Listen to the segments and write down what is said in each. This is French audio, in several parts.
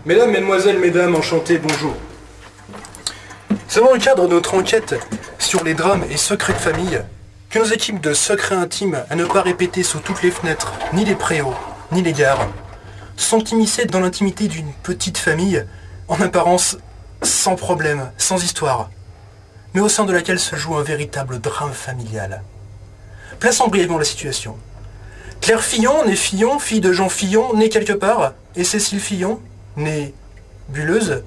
Mesdames, Mesdemoiselles, Mesdames, enchanté, bonjour. C'est dans le cadre de notre enquête sur les drames et secrets de famille que nos équipes de secrets intimes à ne pas répéter sous toutes les fenêtres, ni les préaux, ni les gares, sont immiscées dans l'intimité d'une petite famille, en apparence sans problème, sans histoire, mais au sein de laquelle se joue un véritable drame familial. Plaçons brièvement la situation. Claire Fillon, née Fillon, fille de Jean Fillon, née quelque part, et Cécile Fillon, née Bulleuse.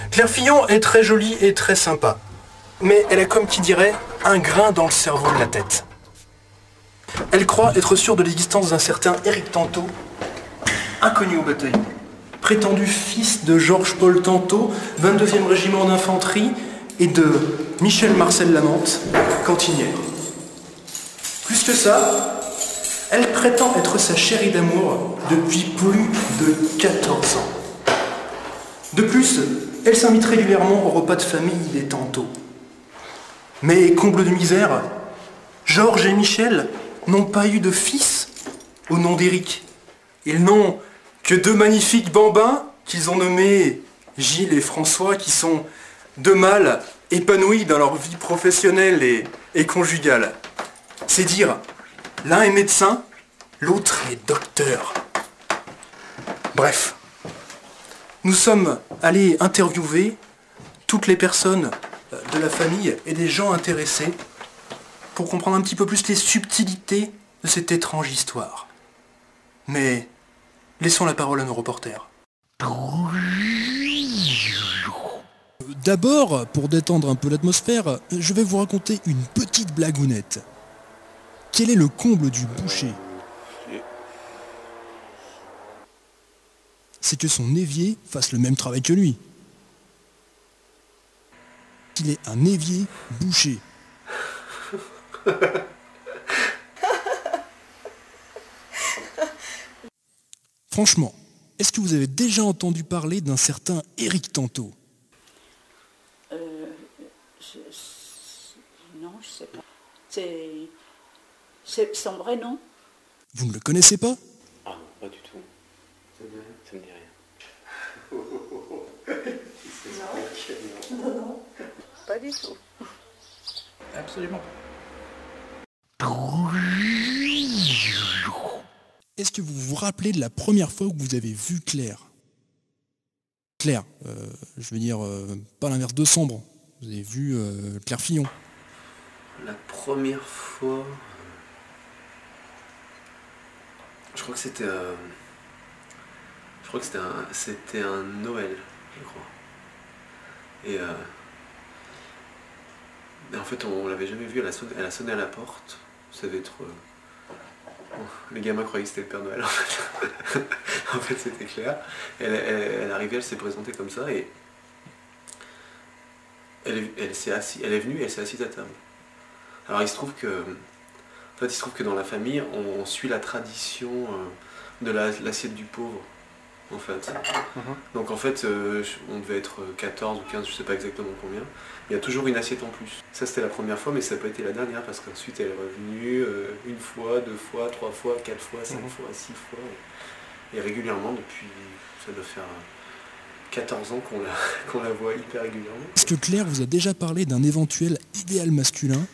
Claire Fillon est très jolie et très sympa, mais elle a, comme qui dirait, un grain dans le cerveau de la tête. Elle croit être sûre de l'existence d'un certain Éric Tantôt, inconnu au bataillon, prétendu fils de Georges-Paul Tantôt, 22e régiment d'infanterie, et de Michel Marcel Lamante, cantinière. Plus que ça, elle prétend être sa chérie d'amour depuis plus de 14 ans. De plus, elle s'invite régulièrement au repas de famille des Tantôt. Mais comble de misère, Georges et Michel n'ont pas eu de fils au nom d'Éric. Ils n'ont que deux magnifiques bambins qu'ils ont nommés Gilles et François, qui sont deux mâles épanouis dans leur vie professionnelle et conjugale. C'est dire, l'un est médecin, l'autre est docteur. Bref, nous sommes allés interviewer toutes les personnes de la famille et des gens intéressés pour comprendre un petit peu plus les subtilités de cette étrange histoire. Mais laissons la parole à nos reporters. D'abord, pour détendre un peu l'atmosphère, je vais vous raconter une petite blagounette. Quel est le comble du boucher? C'est que son évier fasse le même travail que lui. Qu'il est un évier boucher. Franchement, est-ce que vous avez déjà entendu parler d'un certain Éric Tantôt? Non, je sais pas. C'est son vrai nom? Vous ne le connaissez pas? Ah non, pas du tout. Ça me dit rien. Non, pas du tout. Absolument. Est-ce que vous vous rappelez de la première fois où vous avez vu Claire? Claire, je veux dire, pas l'inverse de Sambre. Vous avez vu Claire Fillon. La première fois... Je crois que c'était... c'était un Noël, je crois. Et en fait, on l'avait jamais vue, elle a sonné à la porte. Ça devait être... les gamins croyaient que c'était le Père Noël, en fait. En fait, c'était Claire. Elle arrivait, elle s'est présentée comme ça, et elle est venue et elle s'est assise à table. Alors il se trouve que dans la famille, on suit la tradition de l'assiette du pauvre, en fait. Donc en fait, on devait être 14 ou 15, je sais pas exactement combien. Il y a toujours une assiette en plus. Ça c'était la première fois, mais ça n'a pas été la dernière, parce qu'ensuite elle est revenue une fois, deux fois, trois fois, quatre fois, cinq fois, six fois. Et régulièrement, depuis, ça doit faire 14 ans qu'on la voit hyper régulièrement. Est-ce que Claire vous a déjà parlé d'un éventuel idéal masculin?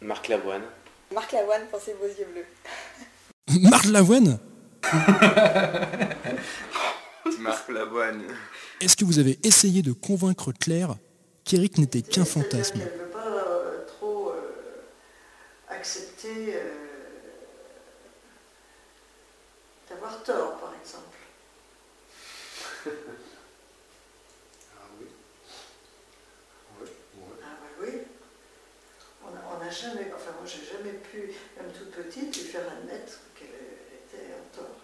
Marc Lavoine. Marc Lavoine pour ses beaux yeux bleus. Marc Lavoine? Marc Lavoine. Est-ce que vous avez essayé de convaincre Claire qu'Éric n'était qu'un fantasme? Elle ne veut pas trop accepter d'avoir tort, par exemple. Ah oui. Ouais. Ah bah oui. On n'a jamais, enfin moi j'ai jamais pu, même toute petite, lui faire admettre qu'elle était en tort.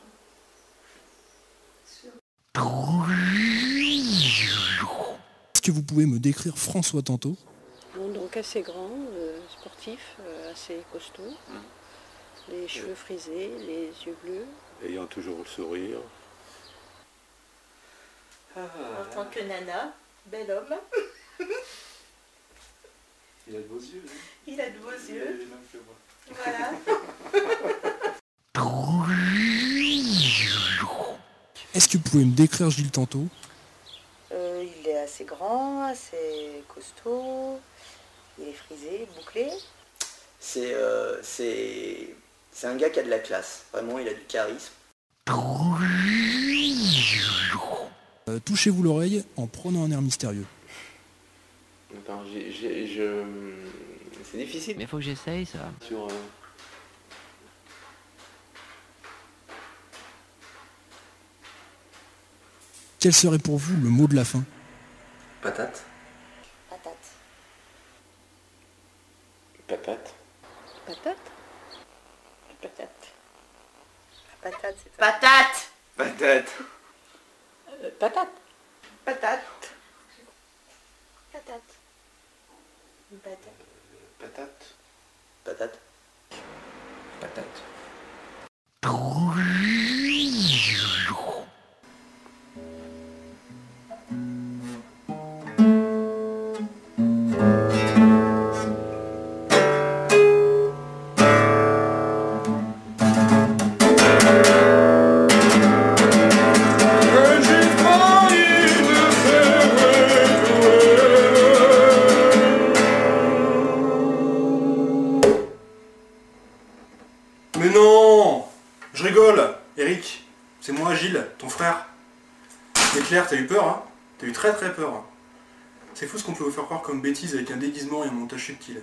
C'est sûr. Est-ce que vous pouvez me décrire François Tantôt? Bon, donc assez grand, sportif, assez costaud. Les cheveux frisés, les yeux bleus. Ayant toujours le sourire. En tant que nana, bel homme. Il a de beaux yeux, lui. Il a de beaux Il est yeux. les mêmes que moi. Voilà. Est-ce que vous pouvez me décrire Gilles Tanto? Il est assez grand, assez costaud. Il est frisé, bouclé. C'est un gars qui a de la classe. Vraiment, il a du charisme. Touchez-vous l'oreille en prenant un air mystérieux. Attends, c'est difficile. Mais faut que j'essaye ça. Sur... Quel serait pour vous le mot de la fin? Patate. Patate. Patate. Patate. Patate. Patate, c'est ça. Patate. Patate. Patate. Patate. Patate. Patate. Patate. Patate. Patate. Mais non! Je rigole, Eric. C'est moi, Gilles, ton frère. Mais Claire, t'as eu peur, hein? T'as eu très très peur. C'est fou ce qu'on peut vous faire croire comme bêtise avec un déguisement et un montage subtil.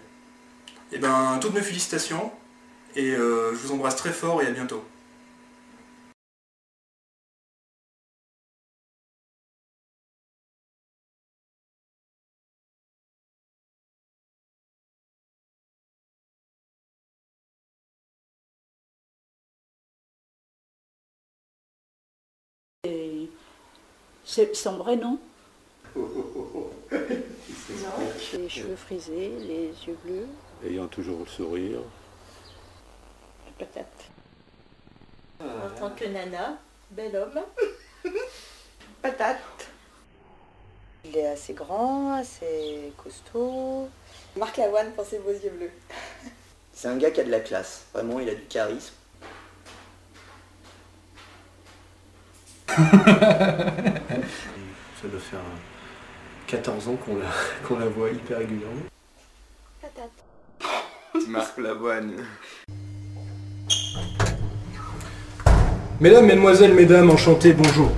Eh ben, toutes mes félicitations, et je vous embrasse très fort et à bientôt. C'est son vrai nom. Non. Les cheveux frisés, les yeux bleus. Ayant toujours le sourire. Patate. En tant que nana, bel homme. Patate. Il est assez grand, assez costaud. Marc Lavoine pour ses beaux yeux bleus. C'est un gars qui a de la classe. Vraiment, il a du charisme. Ça doit faire 14 ans qu'on la voit hyper régulièrement. Patate. Marc Lavoine. Mesdames, mesdemoiselles, mesdames, enchanté, bonjour.